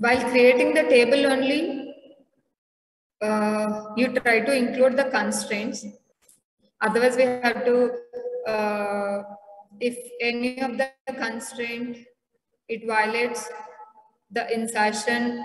while creating the table only, you try to include the constraints. Otherwise, we have to, if any of the constraint, it violates the insertion,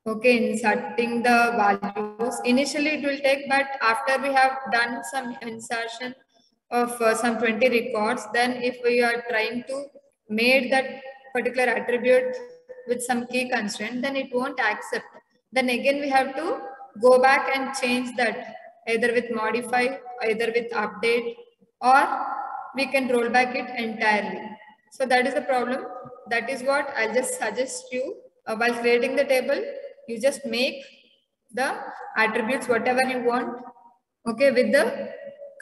okay, inserting the values. Initially, it will take, but after we have done some insertion of some 20 records, then if we are trying to make that particular attribute with some key constraint, then it won't accept. Then again, we have to go back and change that, either with modify, either with update, or we can roll back it entirely. So that is the problem. That is what I'll just suggest you while creating the table. You just make the attributes whatever you want, okay, with the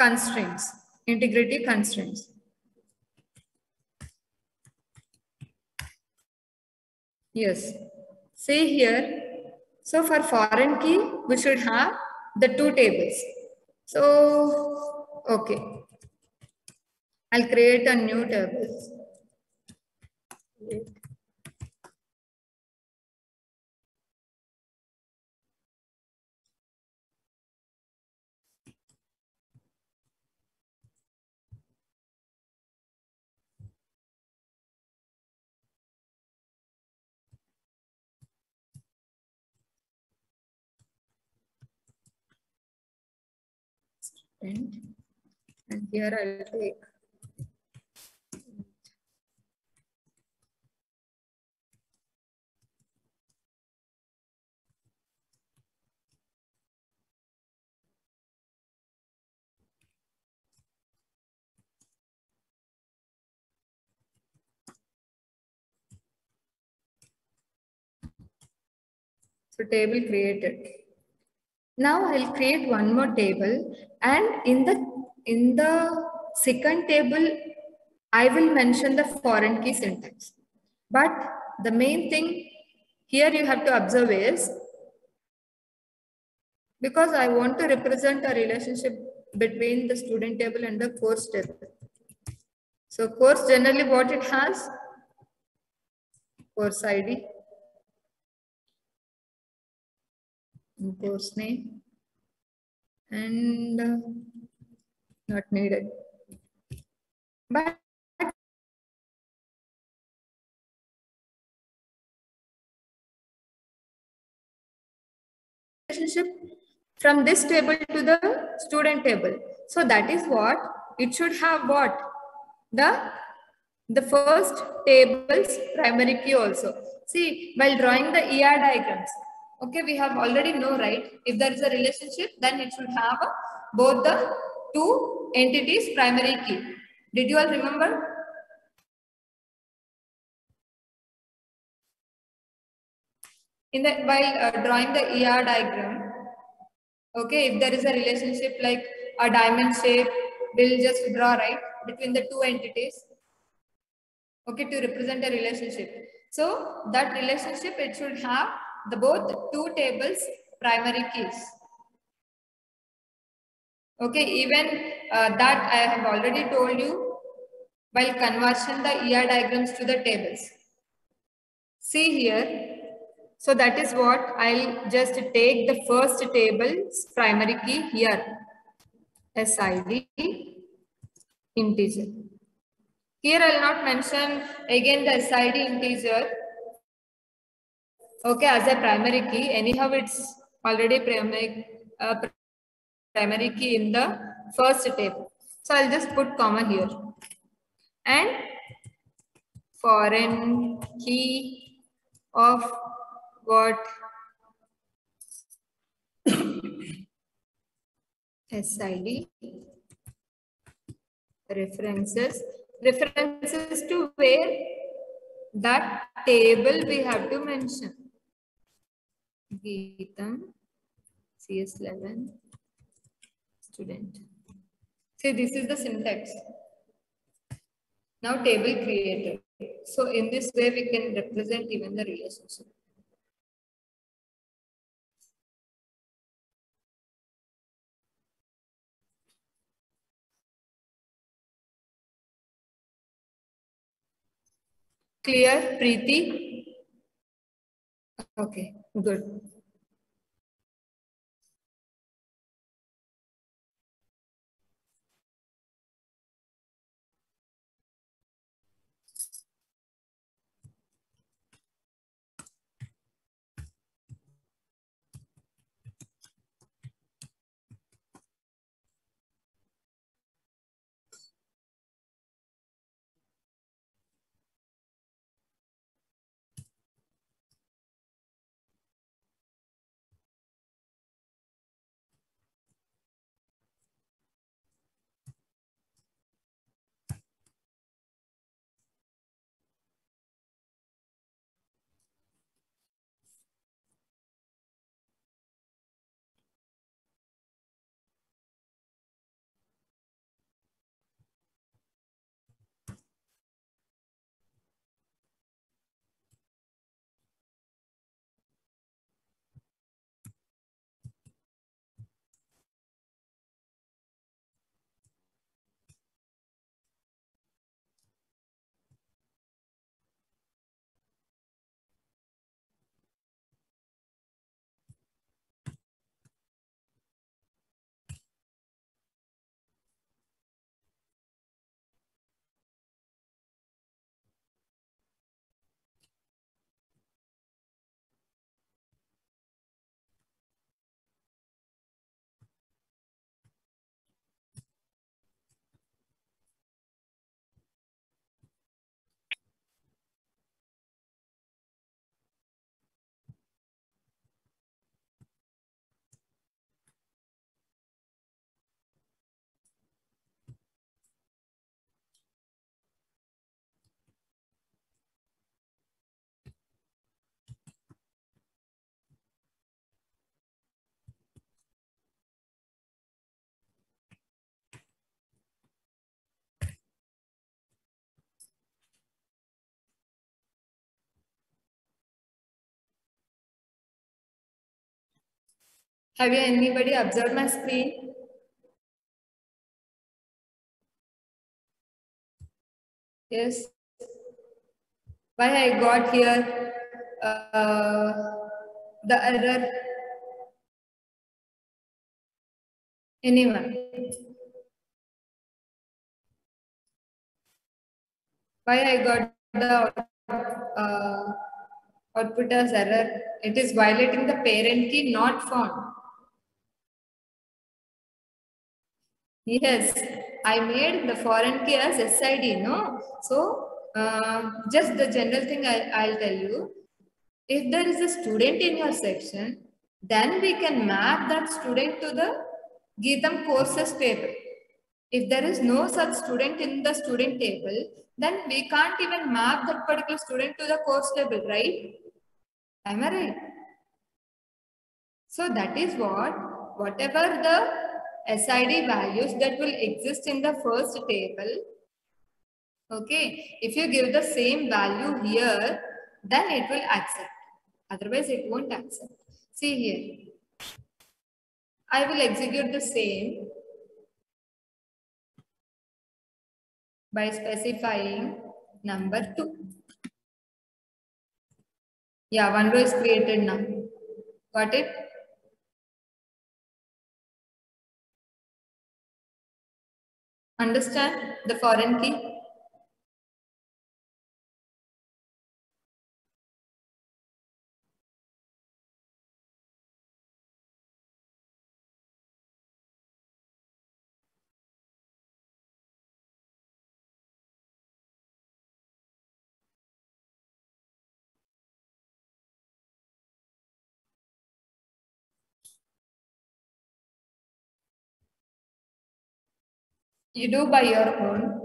constraints, integrity constraints. Yes. See here. So for foreign key, we should have the two tables. So, okay. I'll create a new table. And here I'll take so table created. Now I'll create one more table, and in the second table, I will mention the foreign key syntax. But the main thing here you have to observe is, because I want to represent a relationship between the student table and the course table. So course generally what it has? Course ID, course name, and not needed. But relationship from this table to the student table. So that is what it should have. What the first table's primary key also. See, while drawing the ER diagrams, okay, we have already know, right? If there is a relationship, then it should have both the two entities primary key. Did you all remember? While drawing the ER diagram, okay, if there is a relationship like a diamond shape, we'll just draw, right, between the two entities, okay, to represent a relationship. So that relationship, it should have the both two tables primary keys. Okay, even that I have already told you while conversion the ER diagrams to the tables. See here. So that is what I'll just take the first table's primary key here. SID integer. Here I'll not mention again the SID integer. Okay, as a primary key. Anyhow, it's already primary key in the first table. So I'll just put comma here. And foreign key of what? SID references to where? That table we have to mention. Geetam CS11 student. See, this is the syntax. Now table created. So in this way we can represent even the relationship. Clear, Preeti? Okay, good. Have you anybody observed my screen? Yes. Why I got here the error? Anyone? Why I got the uh, output as error? It is violating the parent key not found. Yes, I made the foreign key as SID, no? So, just the general thing I'll tell you. If there is a student in your section, then we can map that student to the Geetam courses table. If there is no such student in the student table, then we can't even map that particular student to the course table, right? Am I right? So that is whatever the SID values that will exist in the first table, okay, if you give the same value here, then it will accept. Otherwise, it won't accept. See here, I will execute the same by specifying number 2. Yeah, one row is created now. Got it? Understand the foreign key? You do by your own.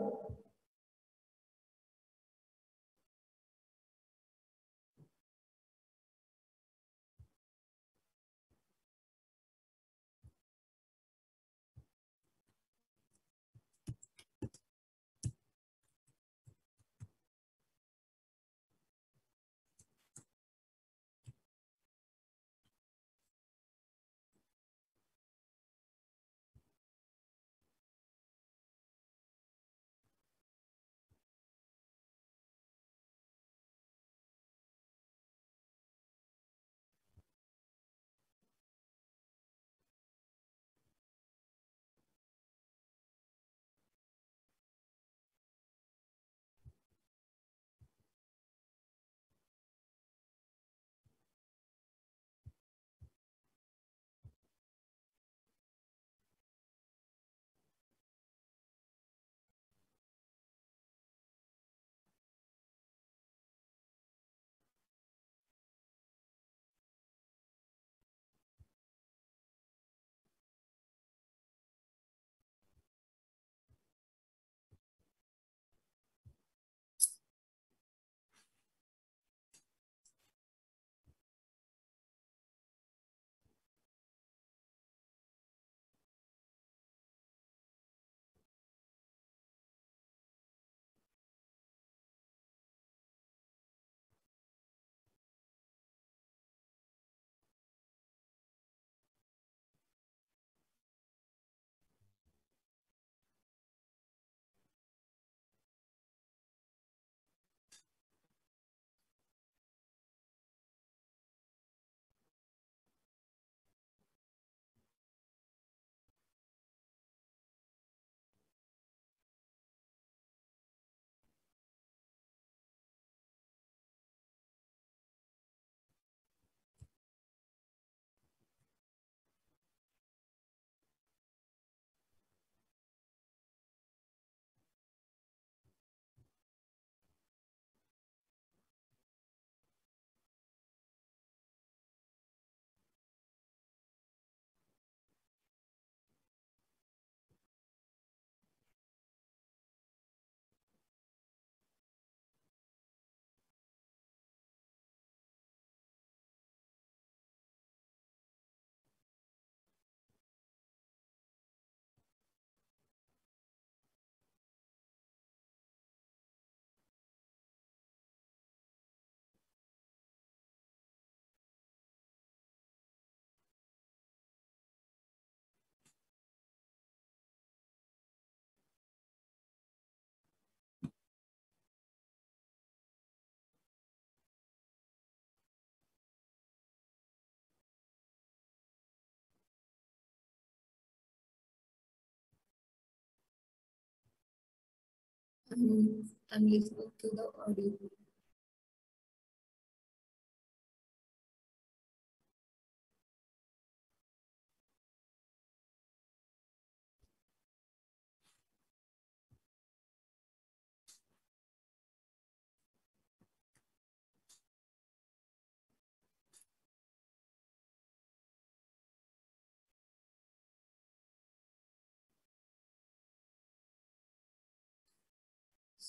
I'm listening to the audio.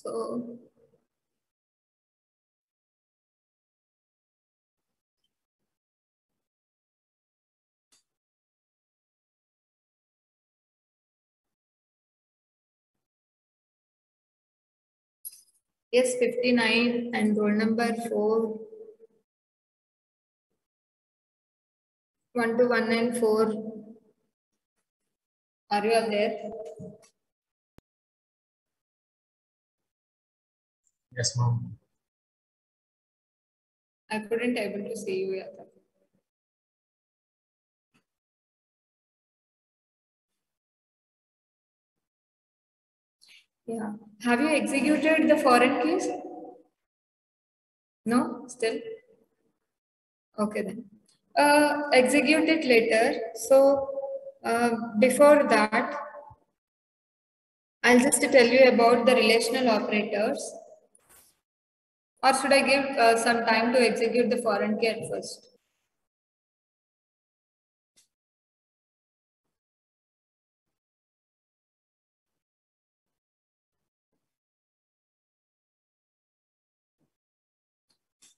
So yes, 59 and roll number 4, 1 to 1 and 4. Are you all there? Yes, ma'am. I couldn't able to see you yet. Yeah. Have you executed the foreign keys? No, still? Okay then. Execute it later. So before that, I'll just tell you about the relational operators. Or should I give some time to execute the foreign key at first?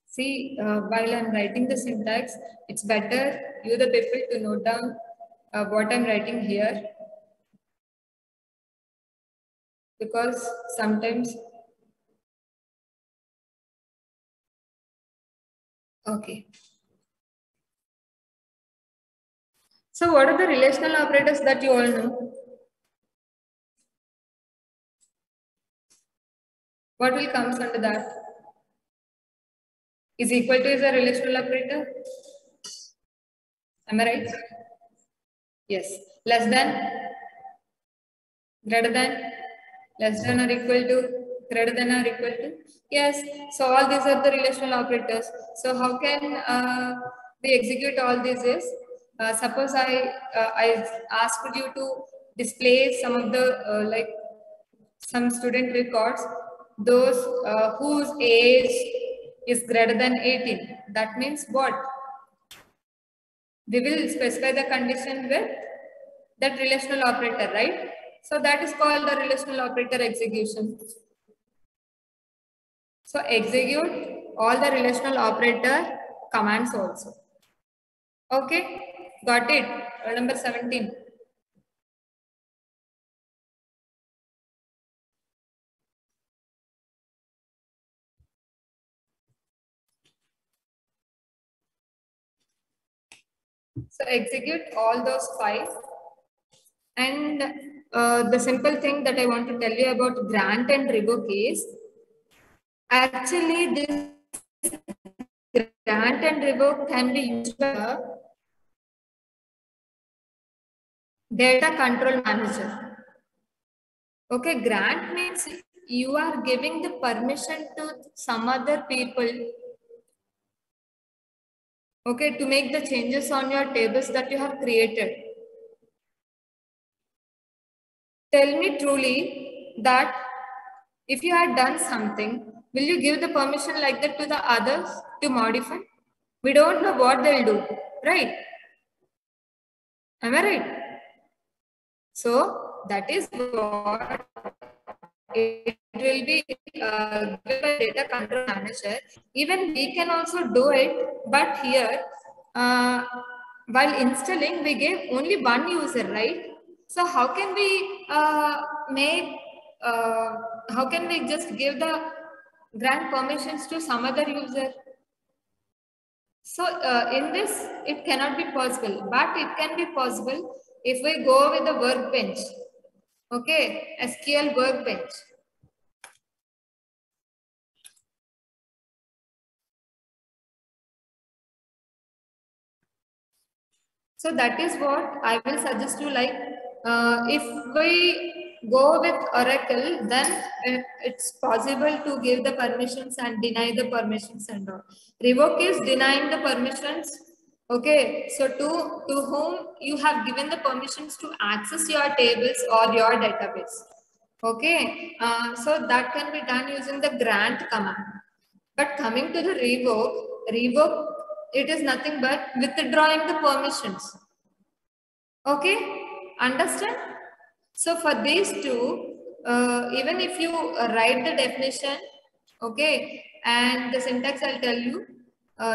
See, while I'm writing the syntax, it's better you the people to note down what I'm writing here, because sometimes, okay. So what are the relational operators that you all know? What will comes under that? Is equal to is a relational operator? Am I right? Yes. Less than, greater than, less than or equal to, greater than or equal to. Yes. So all these are the relational operators. So how can we execute all these is, suppose I asked you to display some of the like some student records, those whose age is greater than 18. That means what? We will specify the condition with that relational operator, right? So that is called the relational operator execution. So execute all the relational operator commands also. Okay, got it. Roll number 17. So execute all those 5. And the simple thing that I want to tell you about grant and revoke is, actually this grant and revoke can be used by the data control manager. Okay, grant means you are giving the permission to some other people, okay, to make the changes on your tables that you have created. Tell me truly that if you had done something, will you give the permission like that to the others to modify? We don't know what they'll do, right? Am I right? So that is what it will be given by data control manager. Even we can also do it, but here, while installing, we gave only one user, right? So how can we make, uh, how can we just give the grant permissions to some other user? So in this, it cannot be possible, but it can be possible if we go with the workbench. Okay, SQL workbench. So that is what I will suggest you, like if we go with Oracle, then it's possible to give the permissions and deny the permissions and all. Revoke is denying the permissions. Okay, so to whom you have given the permissions to access your tables or your database. Okay, so that can be done using the grant command. But coming to the revoke, it is nothing but withdrawing the permissions. Okay, understand? So for these two, even if you write the definition, okay, and the syntax I'll tell you,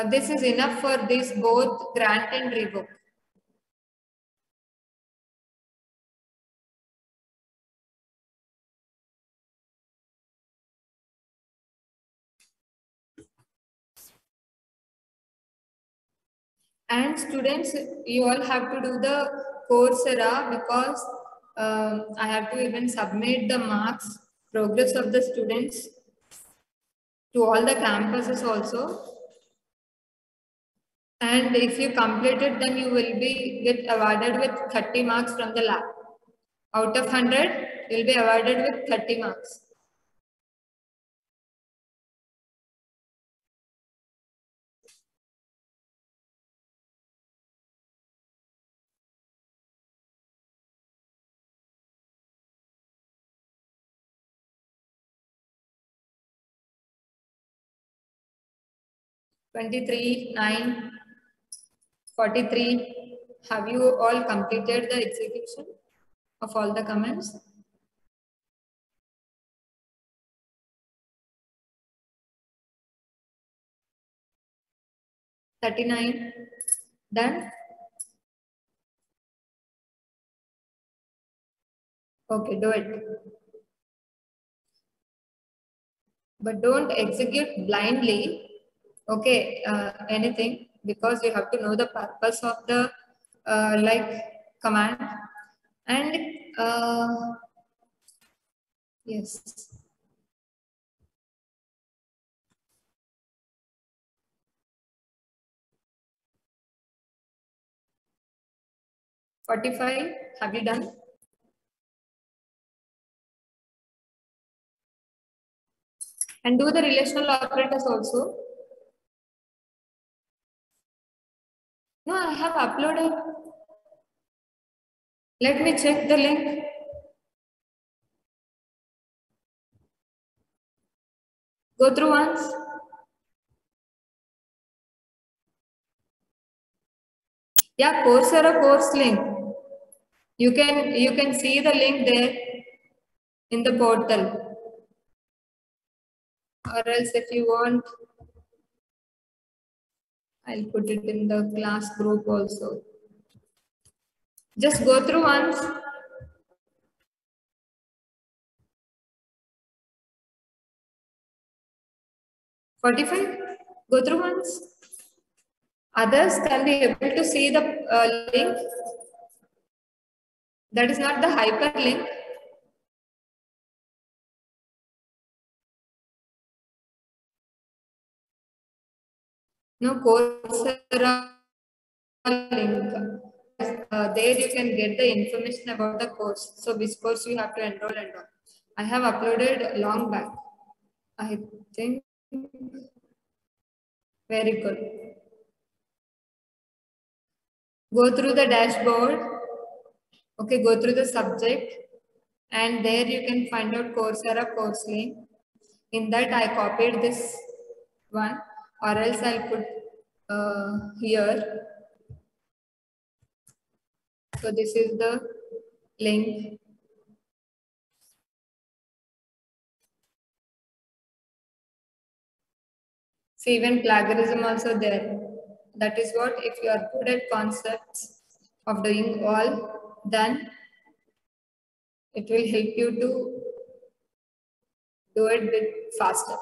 this is enough for this both grant and revoke. And students, you all have to do the Coursera because I have to even submit the marks, progress of the students to all the campuses also. And if you complete it, then you will be get awarded with 30 marks from the lab. Out of 100, you will be awarded with 30 marks. Twenty-three, 9, 43. Have you all completed the execution of all the comments? 39. Done? Okay, do it. But don't execute blindly. Okay, anything, because you have to know the purpose of the like command. And yes. Forty-five. Have you done? And do the relational operators also. No, I have uploaded. Let me check the link. Go through once. Yeah, Coursera course link. You can see the link there in the portal. Or else if you want, I'll put it in the class group also. Just go through once. Forty-five. Go through once. Others can be able to see the link. That is not the hyperlink. No, Coursera link. There you can get the information about the course. So which course you have to enroll and all. I have uploaded long back. I think very good. Go through the dashboard. Okay, go through the subject, and there you can find out Coursera course link. In that I copied this one, or else I'll put here. So this is the link. See, even plagiarism also there. That is what, if you are good at concepts of doing all, then it will help you to do it a bit faster.